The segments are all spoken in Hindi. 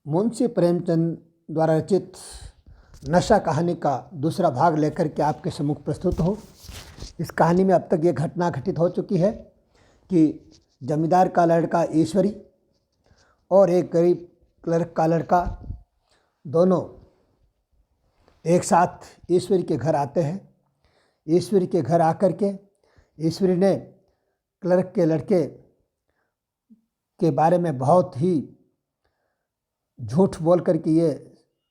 मुंशी प्रेमचंद द्वारा रचित नशा कहानी का दूसरा भाग लेकर के आपके सम्मुख प्रस्तुत हो। इस कहानी में अब तक ये घटना घटित हो चुकी है कि जमींदार का लड़का ईश्वरी और एक गरीब क्लर्क का लड़का दोनों एक साथ ईश्वरी के घर आते हैं। ईश्वरी के घर आकर के ईश्वरी ने क्लर्क के लड़के के बारे में बहुत ही झूठ बोल कर के ये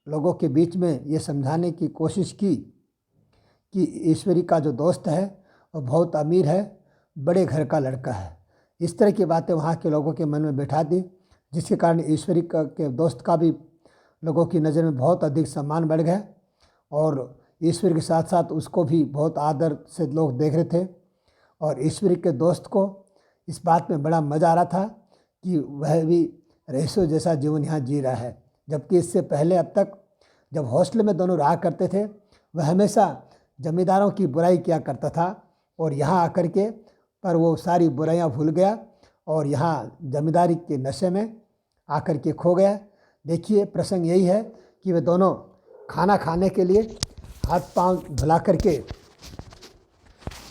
लोगों के बीच में ये समझाने की कोशिश की कि ईश्वरी का जो दोस्त है वो बहुत अमीर है, बड़े घर का लड़का है। इस तरह की बातें वहाँ के लोगों के मन में बैठा दी, जिसके कारण ईश्वरी के दोस्त का भी लोगों की नज़र में बहुत अधिक सम्मान बढ़ गया और ईश्वरी के साथ साथ उसको भी बहुत आदर से लोग देख रहे थे। और ईश्वरी के दोस्त को इस बात में बड़ा मज़ा आ रहा था कि वह भी रईसों जैसा जीवन यहाँ जी रहा है, जबकि इससे पहले अब तक जब हॉस्टल में दोनों रहा करते थे वह हमेशा जमींदारों की बुराई किया करता था और यहाँ आकर के पर वो सारी बुराइयाँ भूल गया और यहाँ जमींदारी के नशे में आकर के खो गया। देखिए प्रसंग यही है कि वे दोनों खाना खाने के लिए हाथ पांव धुला करके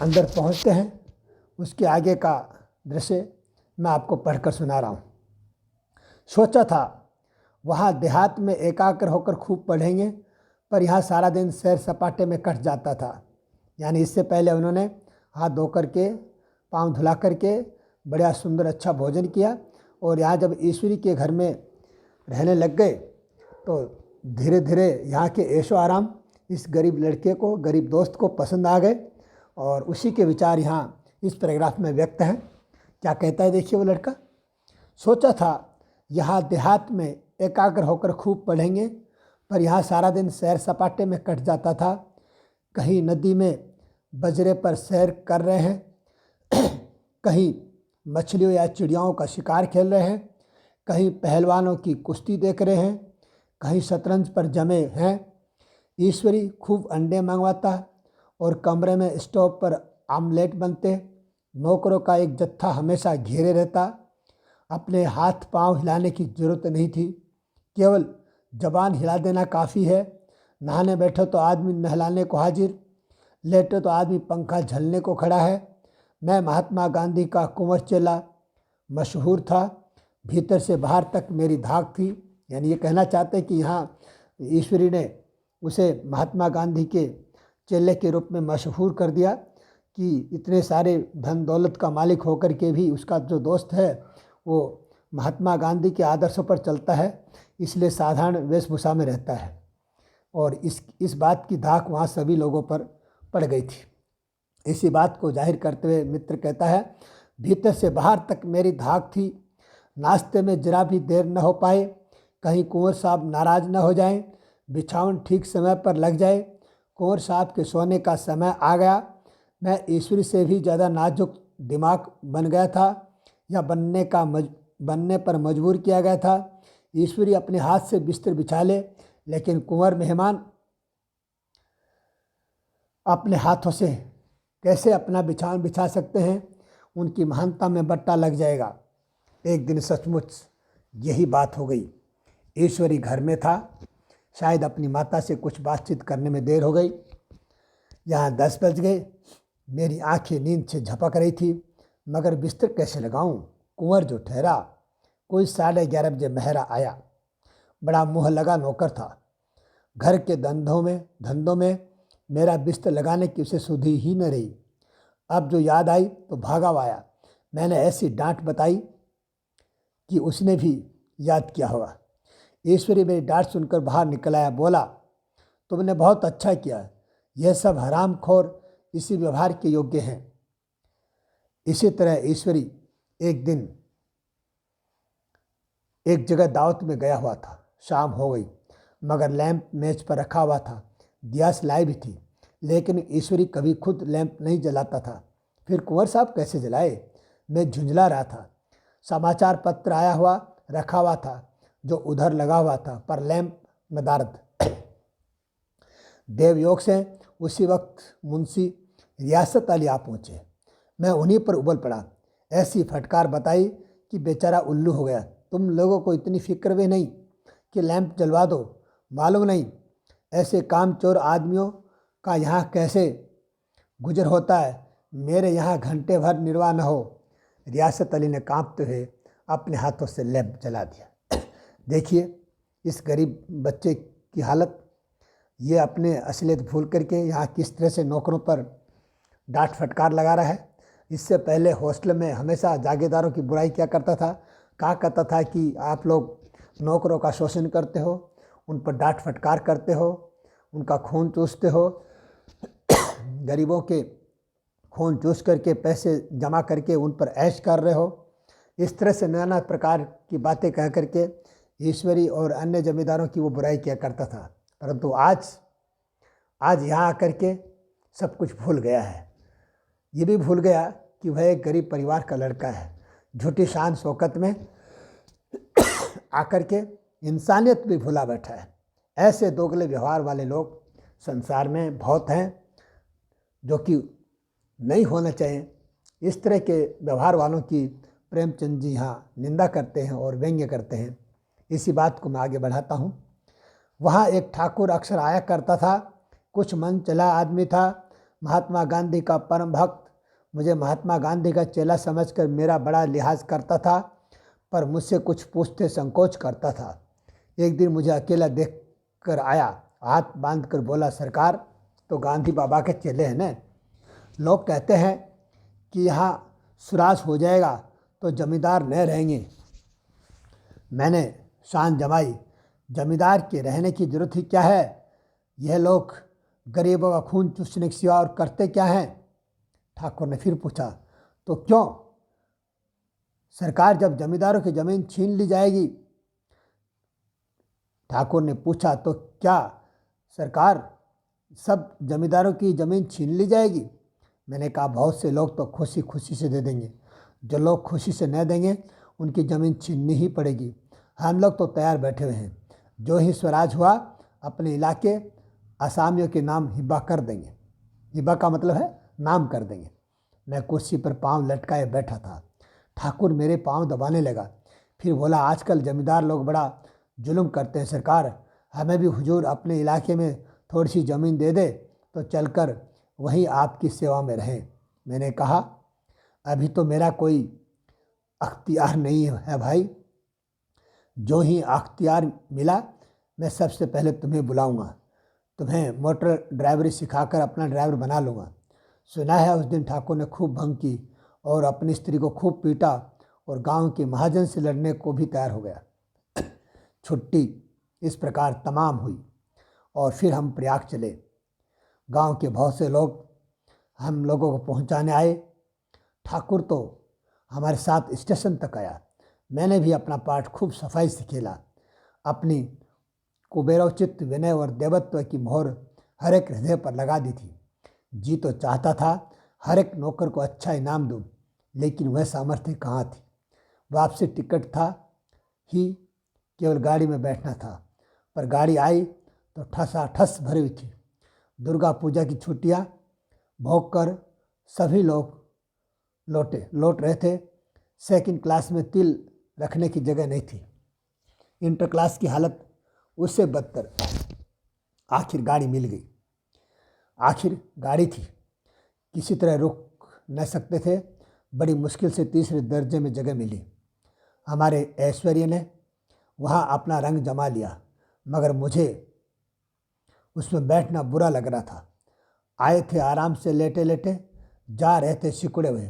अंदर पहुँचते हैं। उसके आगे का दृश्य मैं आपको पढ़कर सुना रहा हूँ। सोचा था वहाँ देहात में एकाग्र होकर खूब पढ़ेंगे, पर यहाँ सारा दिन सैर सपाटे में कट जाता था। यानी इससे पहले उन्होंने हाथ धो करके पाँव धुला करके बड़ा सुंदर अच्छा भोजन किया और यहाँ जब ईश्वरी के घर में रहने लग गए तो धीरे धीरे यहाँ के ऐशो आराम इस गरीब लड़के को, गरीब दोस्त को पसंद आ गए और उसी के विचार यहाँ इस पैराग्राफ में व्यक्त हैं। क्या कहता है देखिए वो लड़का। सोचा था यहाँ देहात में एकाग्र होकर खूब पढ़ेंगे, पर यहाँ सारा दिन सैर सपाटे में कट जाता था। कहीं नदी में बजरे पर सैर कर रहे हैं, कहीं मछलियों या चिड़ियाओं का शिकार खेल रहे हैं, कहीं पहलवानों की कुश्ती देख रहे हैं, कहीं शतरंज पर जमे हैं। ईश्वरी खूब अंडे मंगवाता और कमरे में स्टोव पर आमलेट बनते। नौकरों का एक जत्था हमेशा घेरे रहता। अपने हाथ पांव हिलाने की जरूरत नहीं थी, केवल जबान हिला देना काफ़ी है। नहाने बैठो तो आदमी नहलाने को हाजिर, लेटो तो आदमी पंखा झलने को खड़ा है। मैं महात्मा गांधी का कुंवर चेला मशहूर था, भीतर से बाहर तक मेरी धाक थी। यानी ये कहना चाहते कि यहाँ ईश्वरी ने उसे महात्मा गांधी के चेले के रूप में मशहूर कर दिया कि इतने सारे धन दौलत का मालिक होकर के भी उसका जो दोस्त है वो महात्मा गांधी के आदर्शों पर चलता है, इसलिए साधारण वेशभूषा में रहता है। और इस बात की धाक वहाँ सभी लोगों पर पड़ गई थी। इसी बात को जाहिर करते हुए मित्र कहता है, भीतर से बाहर तक मेरी धाक थी। नाश्ते में जरा भी देर न हो पाए, कहीं कुंवर साहब नाराज न हो जाएं, बिछावन ठीक समय पर लग जाए। कुंवर साहब के सोने का समय आ गया। मैं ईश्वरी से भी ज़्यादा नाजुक दिमाग बन गया था या बनने पर मजबूर किया गया था। ईश्वरी अपने हाथ से बिस्तर बिछा ले, लेकिन कुंवर मेहमान अपने हाथों से कैसे अपना बिछावन बिछा सकते हैं, उनकी महानता में बट्टा लग जाएगा। एक दिन सचमुच यही बात हो गई। ईश्वरी घर में था, शायद अपनी माता से कुछ बातचीत करने में देर हो गई। यहाँ 10 बज गए। मेरी आंखें नींद से झपक रही थी, मगर बिस्तर कैसे लगाऊं। कुंवर जो ठहरा, कोई 11:30 बजे महरा आया। बड़ा मुँह लगा नौकर था। घर के धंधों में मेरा बिस्तर लगाने की उसे सुधि ही न रही। अब जो याद आई तो भागा आया। मैंने ऐसी डांट बताई कि उसने भी याद किया होगा। ईश्वरी मेरी डांट सुनकर बाहर निकल आया। बोला, तुमने बहुत अच्छा किया, यह सब हरामखोर इसी व्यवहार के योग्य हैं। इसी तरह ईश्वरी एक दिन एक जगह दावत में गया हुआ था। शाम हो गई, मगर लैंप मेज पर रखा हुआ था। दियास लाई भी थी, लेकिन ईश्वरी कभी खुद लैंप नहीं जलाता था। फिर कुंवर साहब कैसे जलाए? मैं झुंझला रहा था। समाचार पत्र आया हुआ रखा हुआ था जो उधर लगा हुआ था, पर लैंप नदारद। देवयोग से उसी वक्त मुंशी रियासत अली आ पहुँचे। मैं उन्हीं पर उबल पड़ा। ऐसी फटकार बताई कि बेचारा उल्लू हो गया। तुम लोगों को इतनी फिक्र भी नहीं कि लैंप जलवा दो। मालूम नहीं ऐसे कामचोर आदमियों का यहाँ कैसे गुजर होता है। मेरे यहाँ घंटे भर निर्वाह न हो। रियासत अली ने कांपते हुए अपने हाथों से लैंप जला दिया। देखिए इस गरीब बच्चे की हालत। ये अपने असलियत भूल करके यहाँ किस तरह से नौकरों पर डांट फटकार लगा रहा है। इससे पहले हॉस्टल में हमेशा जागीरदारों की बुराई क्या करता था, कहा करता था कि आप लोग नौकरों का शोषण करते हो, उन पर डांट फटकार करते हो, उनका खून चूसते हो, गरीबों के खून चूस करके पैसे जमा करके उन पर ऐश कर रहे हो। इस तरह से नाना प्रकार की बातें कह करके ईश्वरी और अन्य जमींदारों की वो बुराई किया करता था। परंतु आज यहाँ आकर के सब कुछ भूल गया है। ये भी भूल गया कि वह एक गरीब परिवार का लड़का है। झूठी शान शौकत में आकर के इंसानियत भी भुला बैठा है। ऐसे दोगले व्यवहार वाले लोग संसार में बहुत हैं, जो कि नहीं होना चाहिए। इस तरह के व्यवहार वालों की प्रेमचंद जी यहाँ निंदा करते हैं और व्यंग्य करते हैं। इसी बात को मैं आगे बढ़ाता हूँ। वहाँ एक ठाकुर अक्सर आया करता था। कुछ मन चला आदमी था, महात्मा गांधी का परम भक्त। मुझे महात्मा गांधी का चेला समझकर मेरा बड़ा लिहाज करता था, पर मुझसे कुछ पूछते संकोच करता था। एक दिन मुझे अकेला देख कर आया, हाथ बांध कर बोला, सरकार तो गांधी बाबा के चेले हैं न। लोग कहते हैं कि यहाँ सुराज हो जाएगा तो जमींदार न रहेंगे। मैंने शान जमाई, जमींदार के रहने की जरूरत ही क्या है। यह लोग गरीबों का खून चूसने की सिवा और करते क्या हैं। ठाकुर ने फिर पूछा, तो क्यों सरकार, जब जमींदारों की जमीन छीन ली जाएगी। ठाकुर ने पूछा, तो क्या सरकार सब जमींदारों की ज़मीन छीन ली जाएगी। मैंने कहा, बहुत से लोग तो खुशी खुशी से दे देंगे, जो लोग खुशी से न देंगे उनकी ज़मीन छीननी ही पड़ेगी। हम लोग तो तैयार बैठे हुए हैं, जो ही स्वराज हुआ अपने इलाके असामियों के नाम हिब्बा कर देंगे। हिब्बा का मतलब है नाम कर देंगे। मैं कुर्सी पर पाँव लटकाए बैठा था। ठाकुर मेरे पाँव दबाने लगा, फिर बोला, आजकल जमींदार लोग बड़ा जुल्म करते हैं सरकार। हमें भी हुजूर अपने इलाके में थोड़ी सी ज़मीन दे दे तो चलकर वहीं आपकी सेवा में रहें। मैंने कहा, अभी तो मेरा कोई अख्तियार नहीं है भाई। जो ही अख्तियार मिला मैं सबसे पहले तुम्हें बुलाऊंगा, तुम्हें मोटर ड्राइवरी सिखाकर अपना ड्राइवर बना लूँगा। सुना है उस दिन ठाकुर ने खूब भंग की और अपनी स्त्री को खूब पीटा और गांव के महाजन से लड़ने को भी तैयार हो गया। छुट्टी इस प्रकार तमाम हुई और फिर हम प्रयाग चले। गांव के बहुत से लोग हम लोगों को पहुंचाने आए। ठाकुर तो हमारे साथ स्टेशन तक आया। मैंने भी अपना पाठ खूब सफाई से खेला। अपनी कुबेरोचित विनय और देवत्व की मोहर हर एक हृदय पर लगा दी थी। जी तो चाहता था हर एक नौकर को अच्छा इनाम दूं, लेकिन वह सामर्थ्य कहाँ थी। वापसी टिकट था ही, केवल गाड़ी में बैठना था। पर गाड़ी आई तो ठसाठस भरी हुई थी। दुर्गा पूजा की छुट्टियाँ भोग कर सभी लोग लौट रहे थे। सेकंड क्लास में तिल रखने की जगह नहीं थी। इंटर क्लास की हालत उससे बदतर। आखिर गाड़ी मिल गई। आखिर गाड़ी थी, किसी तरह रुक न सकते थे। बड़ी मुश्किल से तीसरे दर्जे में जगह मिली। हमारे ऐश्वर्य ने वहाँ अपना रंग जमा लिया, मगर मुझे उसमें बैठना बुरा लग रहा था। आए थे आराम से लेटे लेटे, जा रहे थे सिकुड़े हुए।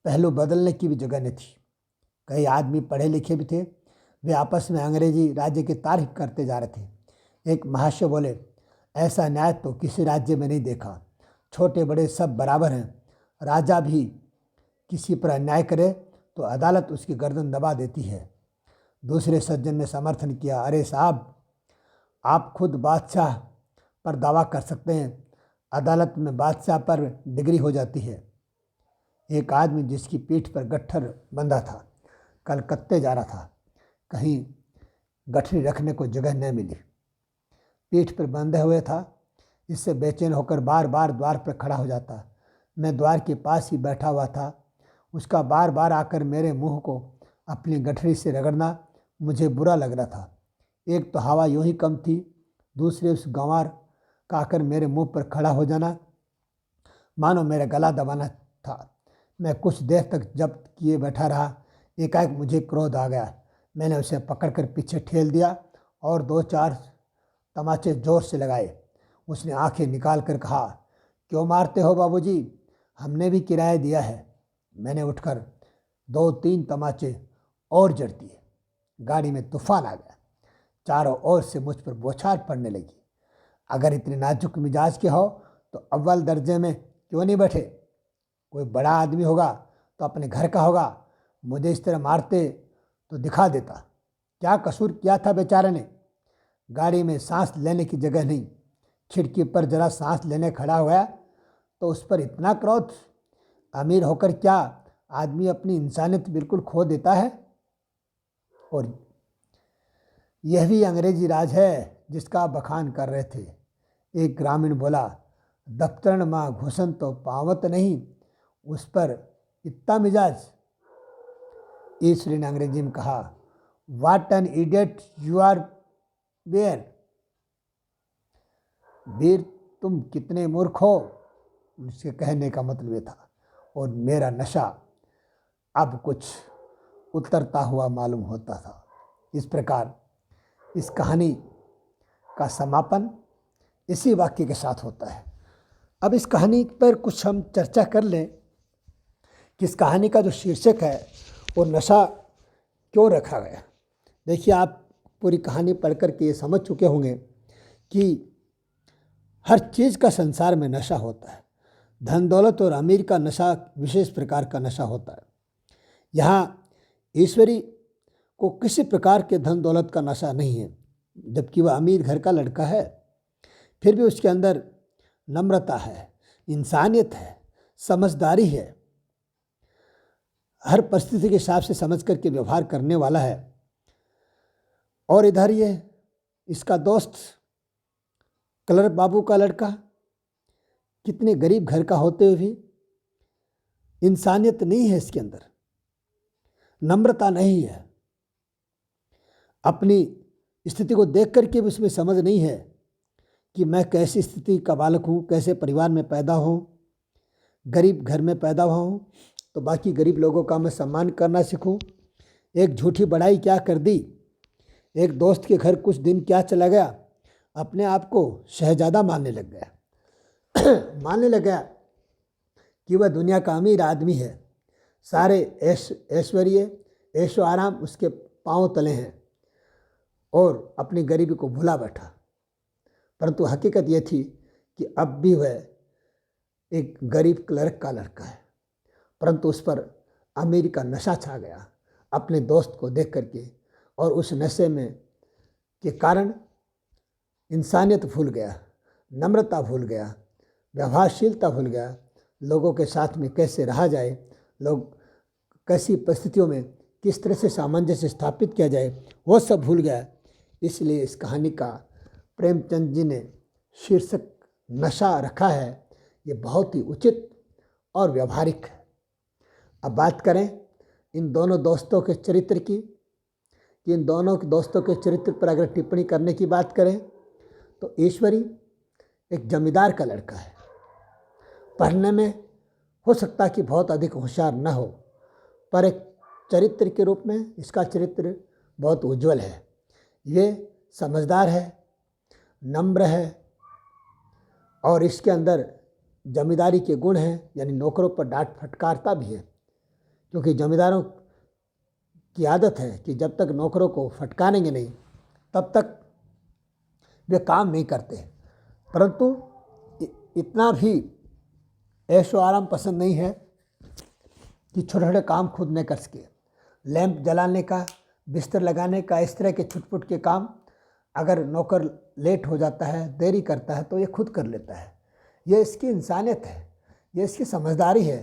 पहलू बदलने की भी जगह न थी। कई आदमी पढ़े लिखे भी थे। वे आपस में अंग्रेजी राज्य की तारीफ करते जा रहे थे। एक महाशय बोले, ऐसा न्याय तो किसी राज्य में नहीं देखा। छोटे बड़े सब बराबर हैं। राजा भी किसी पर अन्याय करे तो अदालत उसकी गर्दन दबा देती है। दूसरे सज्जन ने समर्थन किया, अरे साहब, आप खुद बादशाह पर दावा कर सकते हैं, अदालत में बादशाह पर डिग्री हो जाती है। एक आदमी जिसकी पीठ पर गट्ठर बंधा था, कलकत्ते जा रहा था। कहीं गठरी रखने को जगह न मिली। पीठ पर बंधे हुए था। इससे बेचैन होकर बार बार द्वार पर खड़ा हो जाता। मैं द्वार के पास ही बैठा हुआ था। उसका बार बार आकर मेरे मुंह को अपनी गठरी से रगड़ना मुझे बुरा लग रहा था। एक तो हवा यूं ही कम थी, दूसरे उस गंवार का आकर मेरे मुंह पर खड़ा हो जाना मानो मेरा गला दबाना था। मैं कुछ देर तक जब्त किए बैठा रहा। एकाएक मुझे क्रोध आ गया। मैंने उसे पकड़कर पीछे ठेल दिया और 2-4 तमाचे जोर से लगाए। उसने आंखें निकाल कर कहा, क्यों मारते हो बाबूजी? हमने भी किराया दिया है। मैंने उठकर 2-3 तमाचे और जड़ दिए। गाड़ी में तूफान आ गया। चारों ओर से मुझ पर बौछार पड़ने लगी। अगर इतने नाजुक मिजाज के हो तो अव्वल दर्जे में क्यों नहीं बैठे? कोई बड़ा आदमी होगा तो अपने घर का होगा। मुझे इस तरह मारते तो दिखा देता। क्या कसूर किया था बेचारे ने? गाड़ी में सांस लेने की जगह नहीं। खिड़की पर जरा सांस लेने खड़ा हुआ तो उस पर इतना क्रोध। अमीर होकर क्या आदमी अपनी इंसानियत बिल्कुल खो देता है? और यह भी अंग्रेजी राज है जिसका बखान कर रहे थे। एक ग्रामीण बोला, दफ्तरन माँ घुसन तो पावत नहीं, उस पर इतना मिजाज। ईश्वरी ने अंग्रेजी में कहा, what an idiot you are बेयर। वीर, तुम कितने मूर्ख हो, उसके कहने का मतलब ये था। और मेरा नशा अब कुछ उतरता हुआ मालूम होता था। इस प्रकार इस कहानी का समापन इसी वाक्य के साथ होता है। अब इस कहानी पर कुछ हम चर्चा कर लें कि इस कहानी का जो शीर्षक है वो नशा क्यों रखा गया। देखिए, आप पूरी कहानी पढ़ कर के ये समझ चुके होंगे कि हर चीज़ का संसार में नशा होता है। धन दौलत और अमीर का नशा विशेष प्रकार का नशा होता है। यहाँ ईश्वरी को किसी प्रकार के धन दौलत का नशा नहीं है, जबकि वह अमीर घर का लड़का है। फिर भी उसके अंदर नम्रता है, इंसानियत है, समझदारी है, हर परिस्थिति के हिसाब से समझ करके व्यवहार करने वाला है। और इधर ये इसका दोस्त क्लर्क बाबू का लड़का, कितने गरीब घर का होते हुए भी इंसानियत नहीं है इसके अंदर, नम्रता नहीं है। अपनी स्थिति को देख करके भी उसमें समझ नहीं है कि मैं कैसी स्थिति का बालक हूँ, कैसे परिवार में पैदा हूँ, गरीब घर में पैदा हुआ हूँ, तो बाकी गरीब लोगों का मैं सम्मान करना सीखूँ। एक झूठी बड़ाई क्या कर दी, एक दोस्त के घर कुछ दिन क्या चला गया, अपने आप को शहजादा मानने लग गया मानने लग गया कि वह दुनिया का अमीर आदमी है। सारे ऐश्वर्य ऐशो आराम उसके पांव तले हैं और अपनी गरीबी को भुला बैठा। परंतु हकीकत यह थी कि अब भी वह एक गरीब क्लर्क का लड़का है, परंतु उस पर अमीर का नशा छा गया अपने दोस्त को देख करके। और उस नशे में के कारण इंसानियत भूल गया, नम्रता भूल गया, व्यवहारशीलता भूल गया, लोगों के साथ में कैसे रहा जाए, लोग कैसी परिस्थितियों में किस तरह से सामंजस्य स्थापित किया जाए, वो सब भूल गया। इसलिए इस कहानी का प्रेमचंद जी ने शीर्षक नशा रखा है। ये बहुत ही उचित और व्यवहारिक है। अब बात करें इन दोनों दोस्तों के चरित्र की, कि इन दोनों दोस्तों के चरित्र पर अगर टिप्पणी करने की बात करें तो ईश्वरी एक जमींदार का लड़का है। पढ़ने में हो सकता कि बहुत अधिक होशियार न हो, पर एक चरित्र के रूप में इसका चरित्र बहुत उज्जवल है। ये समझदार है, नम्र है और इसके अंदर जमींदारी के गुण हैं, यानी नौकरों पर डांट फटकारता भी है। क्योंकि जमींदारों की आदत है कि जब तक नौकरों को फटकारेंगे नहीं तब तक वे काम नहीं करते। परंतु इतना भी ऐशो आराम पसंद नहीं है कि छोटे छोटे काम खुद न कर सके। लैंप जलाने का, बिस्तर लगाने का, इस तरह के छुटपुट के काम अगर नौकर लेट हो जाता है, देरी करता है, तो ये खुद कर लेता है। ये इसकी इंसानियत है, ये इसकी समझदारी है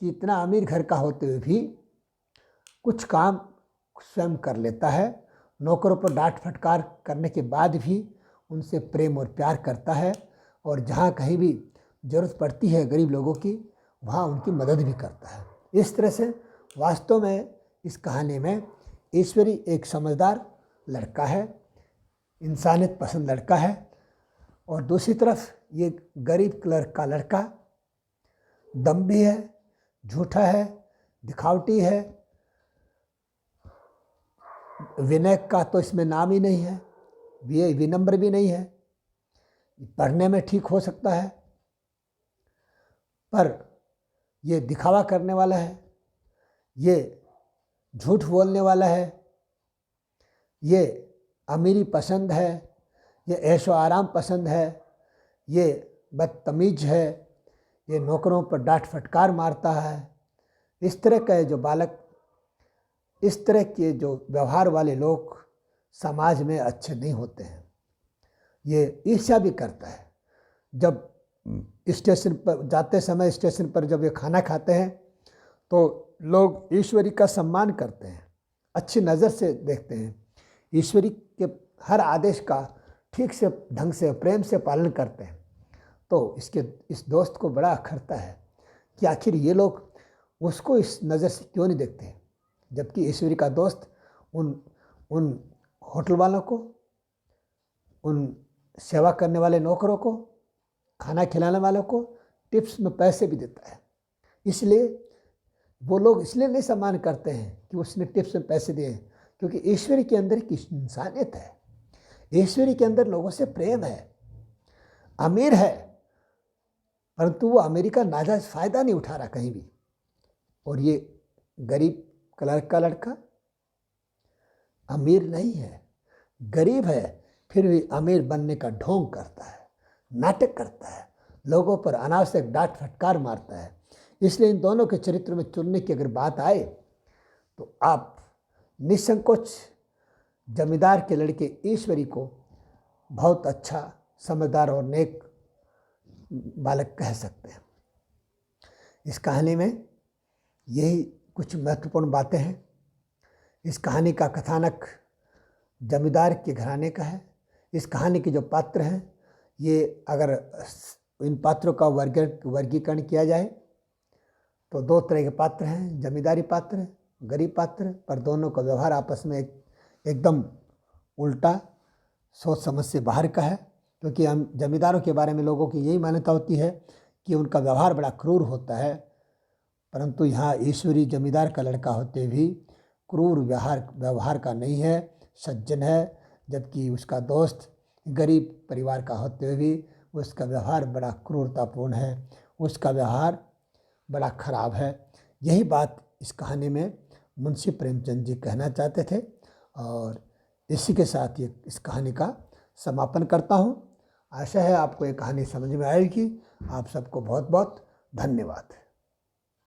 कि इतना अमीर घर का होते हुए भी कुछ काम स्वयं कर लेता है। नौकरों पर डांट फटकार करने के बाद भी उनसे प्रेम और प्यार करता है और जहाँ कहीं भी ज़रूरत पड़ती है गरीब लोगों की, वहाँ उनकी मदद भी करता है। इस तरह से वास्तव में इस कहानी में ईश्वरी एक समझदार लड़का है, इंसानियत पसंद लड़का है, और दूसरी तरफ ये गरीब कलर का लड़का दम्भी है, झूठा है, दिखावटी है, विनय का तो इसमें नाम ही नहीं है, विनम्र भी नहीं है। पढ़ने में ठीक हो सकता है पर ये दिखावा करने वाला है, ये झूठ बोलने वाला है, ये अमीरी पसंद है, ये ऐशो आराम पसंद है, ये बदतमीज है, ये नौकरों पर डांट फटकार मारता है। इस तरह के जो बालक, इस तरह के जो व्यवहार वाले लोग समाज में अच्छे नहीं होते हैं। ये ईर्ष्या भी करता है। जब स्टेशन पर जाते समय, स्टेशन पर जब ये खाना खाते हैं तो लोग ईश्वरी का सम्मान करते हैं, अच्छी नज़र से देखते हैं, ईश्वरी के हर आदेश का ठीक से, ढंग से, प्रेम से पालन करते हैं। तो इस दोस्त को बड़ा अखरता है कि आखिर ये लोग उसको इस नज़र से क्यों नहीं देखते, जबकि ईश्वरी का दोस्त उन होटल वालों को, उन सेवा करने वाले नौकरों को, खाना खिलाने वालों को टिप्स में पैसे भी देता है। इसलिए वो लोग इसलिए नहीं सम्मान करते हैं कि उसने टिप्स में पैसे दिए, क्योंकि ईश्वरी के अंदर की इंसानियत है, ईश्वरी के अंदर लोगों से प्रेम है। अमीर है परंतु वो अमीरी का नाजायज फ़ायदा नहीं उठा रहा कहीं भी। और ये गरीब कलर का लड़का अमीर नहीं है, गरीब है, फिर भी अमीर बनने का ढोंग करता है, नाटक करता है, लोगों पर अनावश्यक डांट फटकार मारता है। इसलिए इन दोनों के चरित्र में चुनने की अगर बात आए तो आप निसंकोच जमींदार के लड़के ईश्वरी को बहुत अच्छा, समझदार और नेक बालक कह सकते हैं। इस कहानी में यही कुछ महत्वपूर्ण बातें हैं। इस कहानी का कथानक जमींदार के घराने का है। इस कहानी के जो पात्र हैं, ये अगर इन पात्रों का वर्गीकरण किया जाए तो दो तरह के पात्र हैं, जमींदारी पात्र, गरीब पात्र, पर दोनों का व्यवहार आपस में एकदम उल्टा, सोच समझ से बाहर का है। क्योंकि हम जमींदारों के बारे में लोगों की यही मान्यता होती है कि उनका व्यवहार बड़ा क्रूर होता है, परंतु यहाँ ईश्वरी जमींदार का लड़का होते भी क्रूर व्यवहार का नहीं है, सज्जन है। जबकि उसका दोस्त गरीब परिवार का होते हुए भी उसका व्यवहार बड़ा क्रूरतापूर्ण है, उसका व्यवहार बड़ा खराब है। यही बात इस कहानी में मुंशी प्रेमचंद जी कहना चाहते थे, और इसी के साथ ये इस कहानी का समापन करता हूँ। आशा है आपको ये कहानी समझ में आएगी। आप सबको बहुत बहुत धन्यवाद।